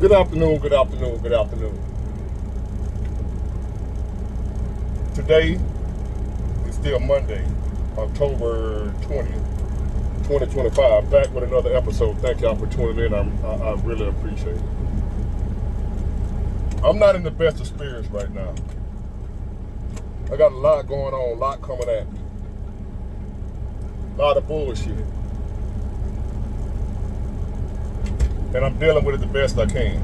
Good afternoon, good afternoon, good afternoon. Today is still Monday, October 20th, 2025. Back with another episode. Thank y'all for tuning in. I really appreciate it. I'm not in the best of spirits right now. I got a lot going on, a lot coming at me. A lot of bullshit. And I'm dealing with it the best I can.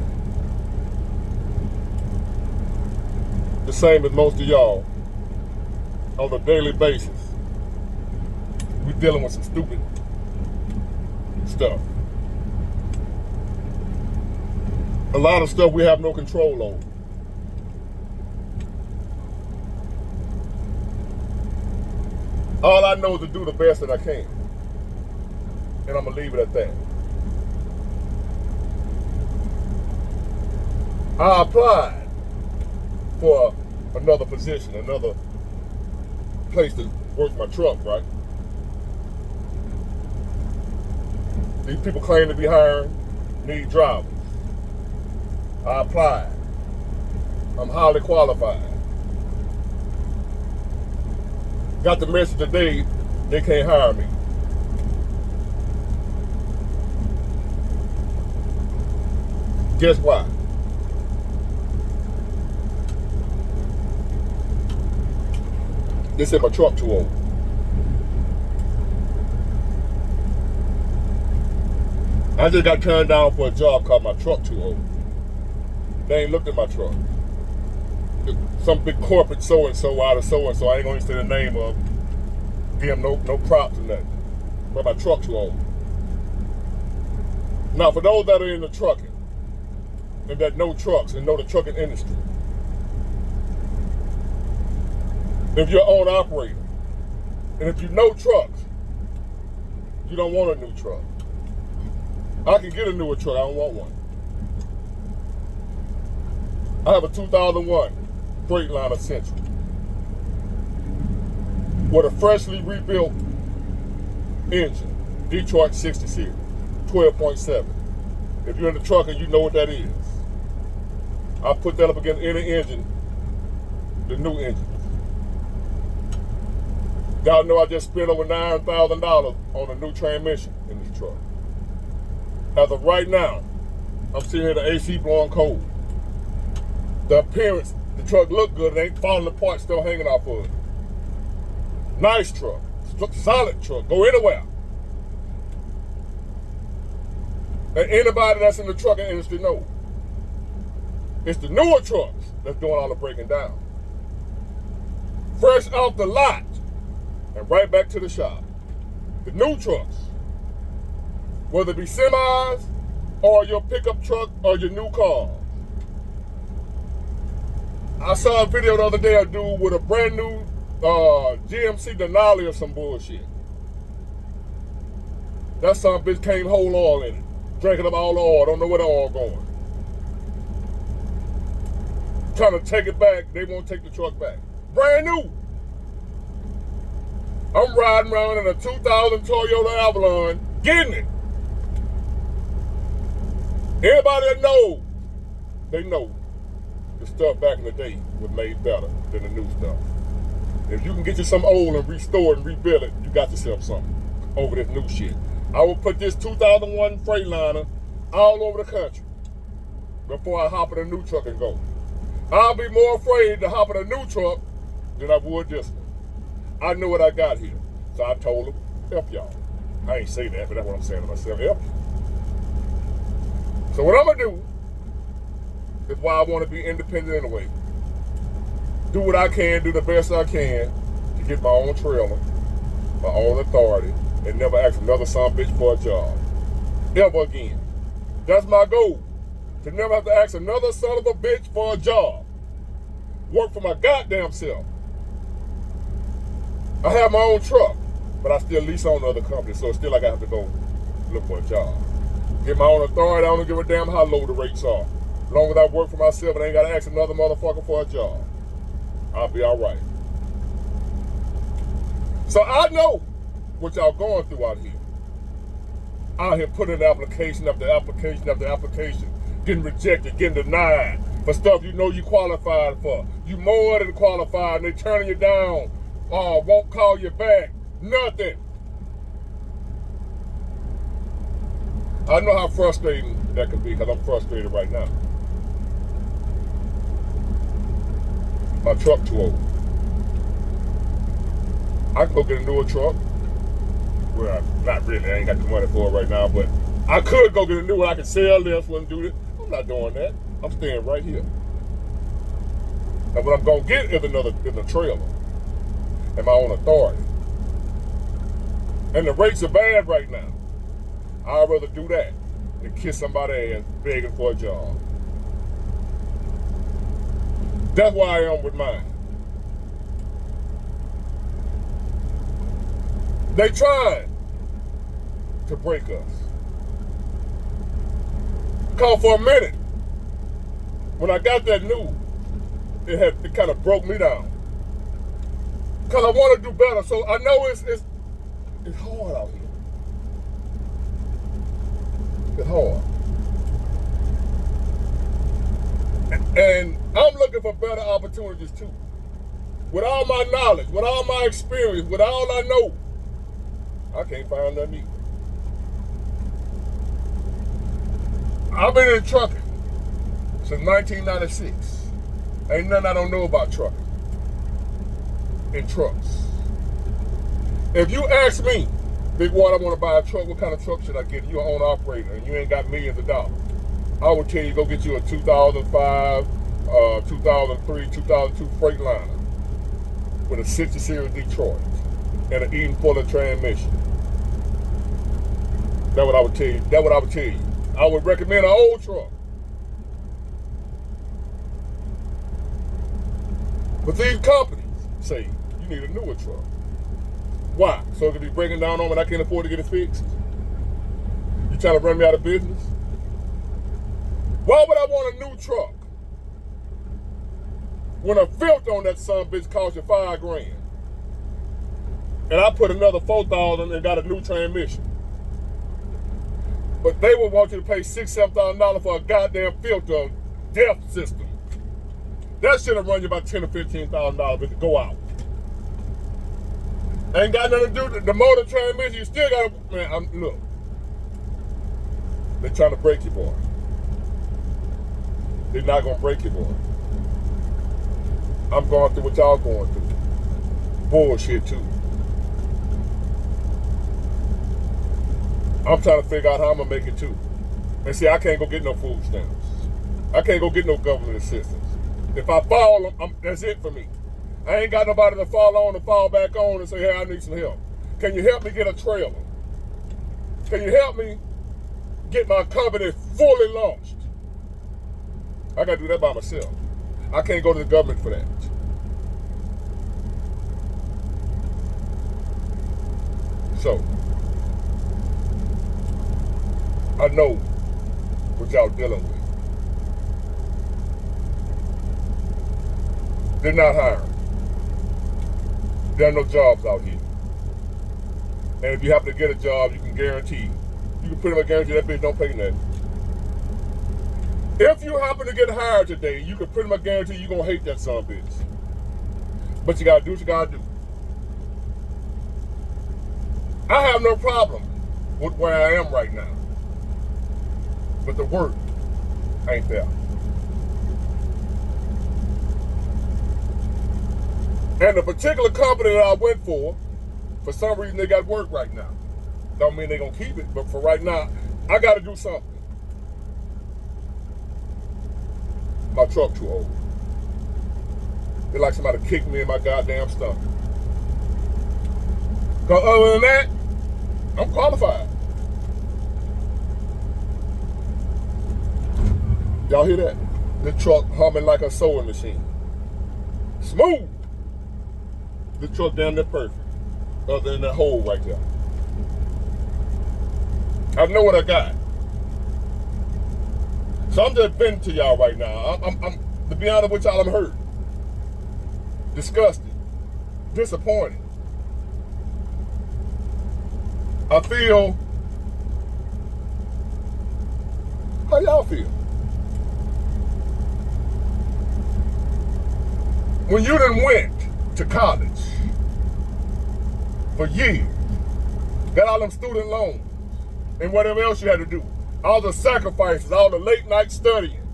The same as most of y'all on a daily basis. We're dealing with some stupid stuff. A lot of stuff we have no control over. All I know is to do the best that I can. And I'm going to leave it at that. I applied for another position, another place to work my truck, right? These people claim to be hiring, need drivers. I applied. I'm highly qualified. Got the message today, they can't hire me. Guess why? They said my truck too old. I just got turned down for a job called my truck too old. They ain't looked at my truck. Some big corporate so-and-so out of so-and-so, I ain't gonna say the name of, give them no props or nothing. But my truck too old. Now, for those that are in the trucking, and that know trucks and know the trucking industry, if you're an owner operator, and if you know trucks, you don't want a new truck. I can get a newer truck, I don't want one. I have a 2001 Freightliner Central with a freshly rebuilt engine, Detroit 60 series, 12.7. If you're in the trucking, you know what that is. I put that up against any engine, the new engine. Y'all know I just spent over $9,000 on a new transmission in this truck. As of right now, I'm sitting here, the AC blowing cold. The appearance, the truck look good, it ain't falling apart, still hanging off of it. Nice truck, solid truck, go anywhere. And anybody that's in the trucking industry knows. It's the newer trucks that's doing all the breaking down. Fresh off the lot, and right back to the shop. The new trucks, whether it be semis or your pickup truck or your new car. I saw a video the other day of a dude with a brand new GMC Denali or some bullshit. That son of a bitch came whole oil in it. Drinking up all the oil, don't know where the oil going. Trying to take it back, they won't take the truck back. Brand new. I'm riding around in a 2000 Toyota Avalon, getting it. Anybody that knows, they know the stuff back in the day was made better than the new stuff. If you can get you some old and restore it and rebuild it, you got yourself something over this new shit. I will put this 2001 Freightliner all over the country before I hop in a new truck and go. I'll be more afraid to hop in a new truck than I would this one. I knew what I got here. So I told them, help y'all. I ain't say that, but that's what I'm saying to myself, help you. So what I'm gonna do is why I wanna be independent anyway. Do what I can, do the best I can to get my own trailer, my own authority, and never ask another son of a bitch for a job. Ever again. That's my goal. To never have to ask another son of a bitch for a job. Work for my goddamn self. I have my own truck, but I still lease on other companies, so it's still like I have to go look for a job. Get my own authority, I don't give a damn how low the rates are. As long as I work for myself and I ain't gotta ask another motherfucker for a job, I'll be all right. So I know what y'all going through out here. Out here putting application after application after application getting rejected, getting denied for stuff you know you qualified for. You more than qualified, and they turning you down, won't call you back, nothing. I know how frustrating that can be, because I'm frustrated right now. My truck too old. I can go get a newer truck. Well, not really, I ain't got the money for it right now, but I could go get a new one. I could sell this one and do this. I'm not doing that. I'm staying right here. And what I'm gonna get is a trailer and my own authority. And the rates are bad right now. I'd rather do that than kiss somebody's ass begging for a job. That's why I am with mine. They tried to break us. Cause for a minute, when I got that news, it kind of broke me down. Cause I want to do better. So I know it's hard out here. It's hard. And I'm looking for better opportunities too. With all my knowledge, with all my experience, with all I know, I can't find nothing either. I've been in trucking since 1996. Ain't nothing I don't know about trucking and trucks. If you ask me, Big Water, I want to buy a truck, what kind of truck should I get? You're an owner operator and you ain't got millions of dollars. I would tell you go get you a 2005, 2003, 2002 Freightliner with a 60 series Detroit and an Eden Fuller transmission. That's what I would tell you. That's what I would tell you. I would recommend an old truck. But these companies say you need a newer truck. Why? So it can be breaking down on when I can't afford to get it fixed? You trying to run me out of business? Why would I want a new truck when a filter on that son bitch costs you $5,000 and I put another $4,000 and got a new transmission? But they would want you to pay $6,000, $7,000 for a goddamn filter depth system. That should have run you about $10,000 or $15,000 to go out. Ain't got nothing to do with the motor transmission. You still got to, man, look. They're trying to break you, boy. They're not going to break you, boy. I'm going through what y'all going through. Bullshit, too. I'm trying to figure out how I'm going to make it, too. And see, I can't go get no food stamps. I can't go get no government assistance. If I fall, that's it for me. I ain't got nobody to fall on and fall back on and say, hey, I need some help. Can you help me get a trailer? Can you help me get my company fully launched? I got to do that by myself. I can't go to the government for that. So, I know what y'all dealing with. They're not hiring. There are no jobs out here. And if you happen to get a job, you can pretty much guarantee that bitch don't pay nothing. If you happen to get hired today, you can pretty much guarantee you're going to hate that son of a bitch. But you got to do what you got to do. I have no problem with where I am right now. But the work ain't there. And the particular company that I went for some reason they got work right now. Don't mean they're going to keep it, but for right now, I got to do something. My truck too old. It's like somebody kicked me in my goddamn stomach. Because other than that, I'm qualified. Y'all hear that? The truck humming like a sewing machine. Smooth. The truck down there perfect. Other than that hole right there. I know what I got. So I'm just venting to y'all right now. I'm to be honest with y'all, I'm hurt. Disgusted. Disappointed. I feel, how y'all feel? When you done went to college for years, got all them student loans and whatever else you had to do, all the sacrifices, all the late night studying,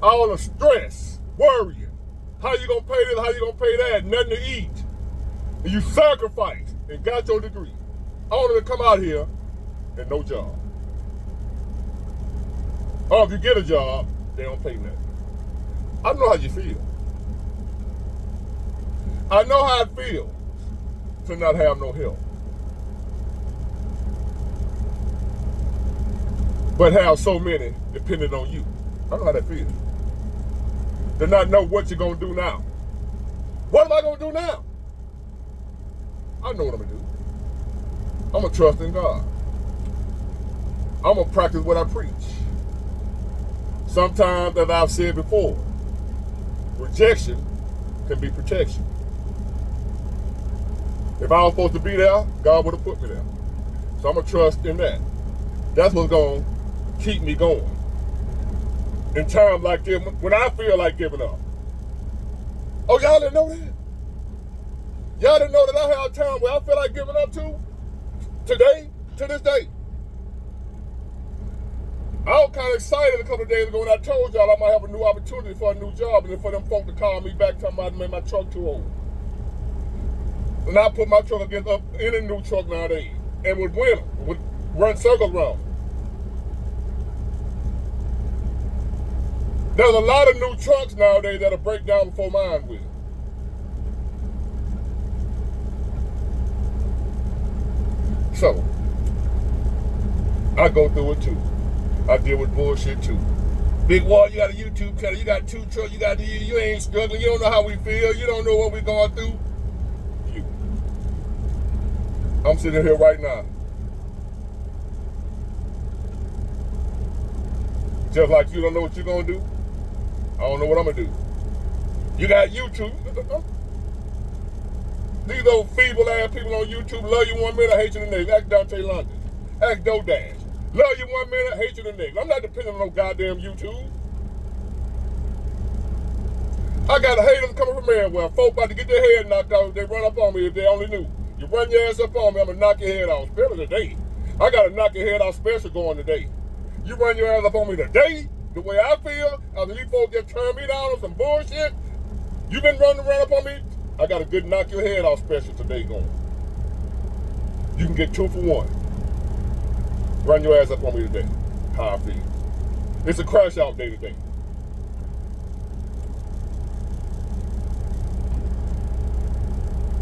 all the stress, worrying, how you gonna pay this, how you gonna pay that, nothing to eat. And you sacrificed and got your degree, only to come out here and no job. Or if you get a job, they don't pay nothing. I know how you feel. I know how it feels to not have no help, but have so many depending on you. I know how that feels. To not know what you're gonna do now. What am I gonna do now? I know what I'm gonna do. I'm gonna trust in God. I'm gonna practice what I preach. Sometimes, as I've said before, rejection can be protection. If I was supposed to be there, God would have put me there. So I'm gonna trust in that. That's what's gonna keep me going. In times like this, when I feel like giving up. Oh, y'all didn't know that? Y'all didn't know that I had a time where I feel like giving up too? Today, to this day. I was kind of excited a couple of days ago when I told y'all I might have a new opportunity for a new job, and then for them folk to call me back talking about made my truck too old. And I put my truck against any new truck nowadays, and would win them, would run circles around. There's a lot of new trucks nowadays that'll break down before mine will. So, I go through it too. I deal with bullshit too. Big Wall, you got a YouTube channel, you got 2 trucks, you ain't struggling, you don't know how we feel, you don't know what we're going through. You. I'm sitting here right now. Just like you don't know what you're gonna do, I don't know what I'm gonna do. You got YouTube. These old feeble ass people on YouTube love you 1 minute, hate you the next. Ask Dante London. Ask DoDash. Love you 1 minute, hate you the next. I'm not depending on no goddamn YouTube. I got haters coming from everywhere. Folk about to get their head knocked off. They run up on me if they only knew. You run your ass up on me, I'm gonna knock your head off. Especially today. I got a knock your head off special going today. You run your ass up on me today, the way I feel, after you folks just turn me down on some bullshit, you been running around up on me, I got a good knock your head off special today going. You can get 2 for 1. Run your ass up on me today, how I feel. It's a crash out day today.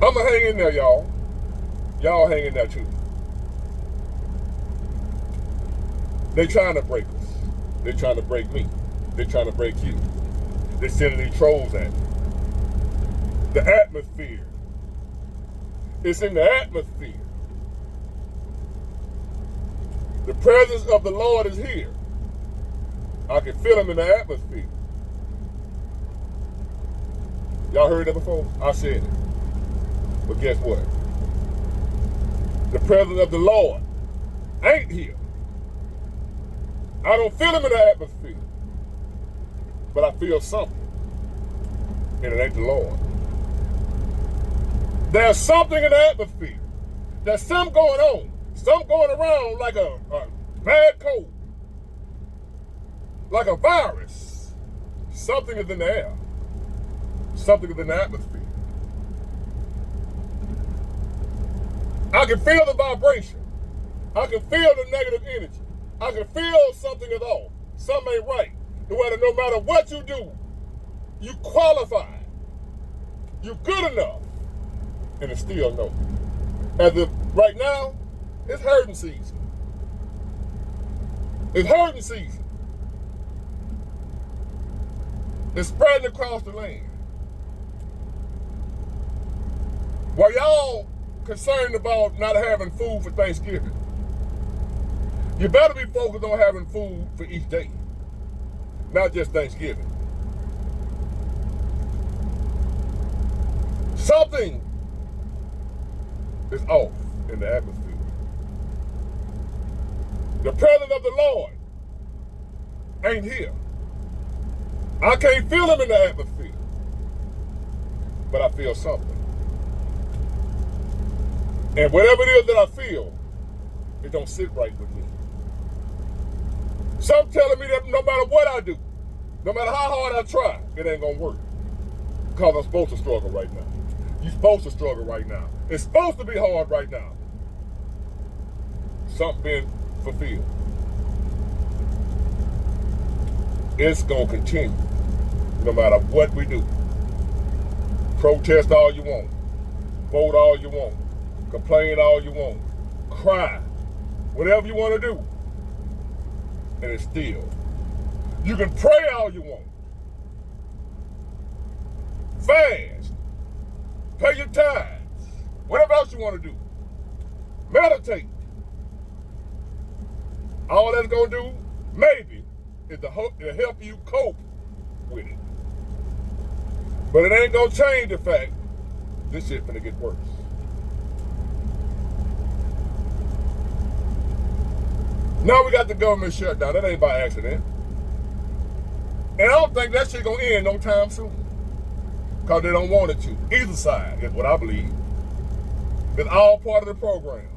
I'ma hang in there, y'all. Y'all hang in there too. They trying to break us. They trying to break me. They trying to break you. They sending these trolls at me. The atmosphere. It's in the atmosphere. The presence of the Lord is here. I can feel him in the atmosphere. Y'all heard that before? I said it. But guess what? The presence of the Lord ain't here. I don't feel him in the atmosphere. But I feel something. And it ain't the Lord. There's something in the atmosphere. There's something going on. Something going around like a bad cold. Like a virus. Something is in the air. Something is in the atmosphere. I can feel the vibration. I can feel the negative energy. I can feel something is off. Something ain't right. No matter what you do, you qualify. You're good enough. And it's still no. As of right now, it's herding season. It's herding season. It's spreading across the land. While y'all concerned about not having food for Thanksgiving, you better be focused on having food for each day, not just Thanksgiving. Something is off in the atmosphere. The presence of the Lord ain't here. I can't feel him in the atmosphere. but I feel something. And whatever it is that I feel, it don't sit right with me. Some telling me that no matter what I do, no matter how hard I try, it ain't gonna work. Because I'm supposed to struggle right now. You're supposed to struggle right now. It's supposed to be hard right now. Something being fulfilled. It's gonna continue no matter what we do. Protest all you want. Vote all you want. Complain all you want. Cry. Whatever you want to do. And it's still. You can pray all you want. Fast. Pay your tithes. Whatever else you want to do. Meditate. All that's going to do, maybe, is to help you cope with it. But it ain't going to change the fact this shit finna get worse. Now we got the government shutdown. That ain't by accident. And I don't think that shit gonna end no time soon. Because they don't want it to. Either side is what I believe. It's all part of the program.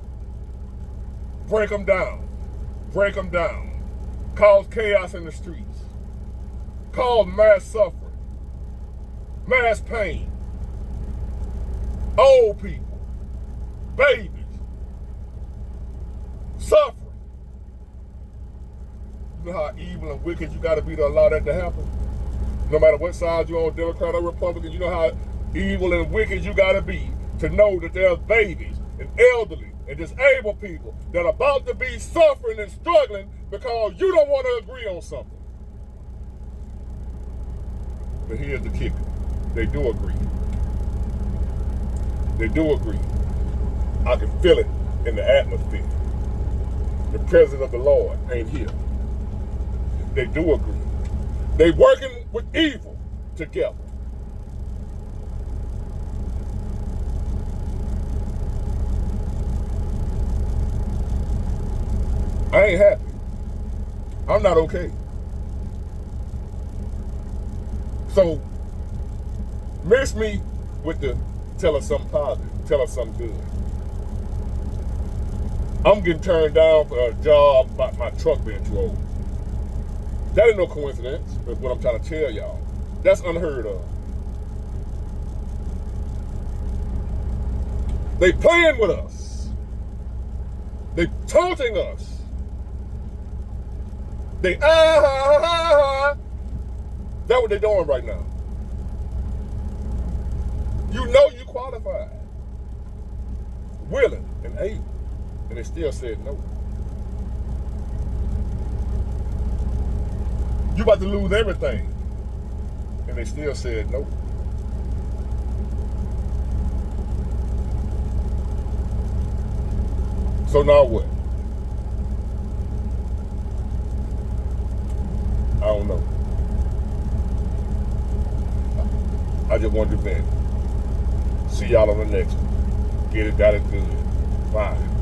Break them down. Break them down. Cause chaos in the streets. Cause mass suffering. Mass pain. Old people. Babies. Suffering. You know how evil and wicked you got to be to allow that to happen? No matter what side you're on, Democrat or Republican, you know how evil and wicked you got to be to know that there's babies and elderly and disabled people that are about to be suffering and struggling because you don't want to agree on something. But here's the kicker. They do agree. They do agree. I can feel it in the atmosphere. The presence of the Lord ain't here. They do agree. They working with evil together. I ain't happy. I'm not okay. So, mix me with the tell us something positive, tell us something good. I'm getting turned down for a job about my truck being too old. That ain't no coincidence, is what I'm trying to tell y'all. That's unheard of. They playing with us. They taunting us. They That's what they doing right now. You know you qualified, willing and able, and they still said no. You about to lose everything, and they still said no. So now what? I don't know. I just wanted to vent. See y'all on the next one. Get it, got it good. Bye.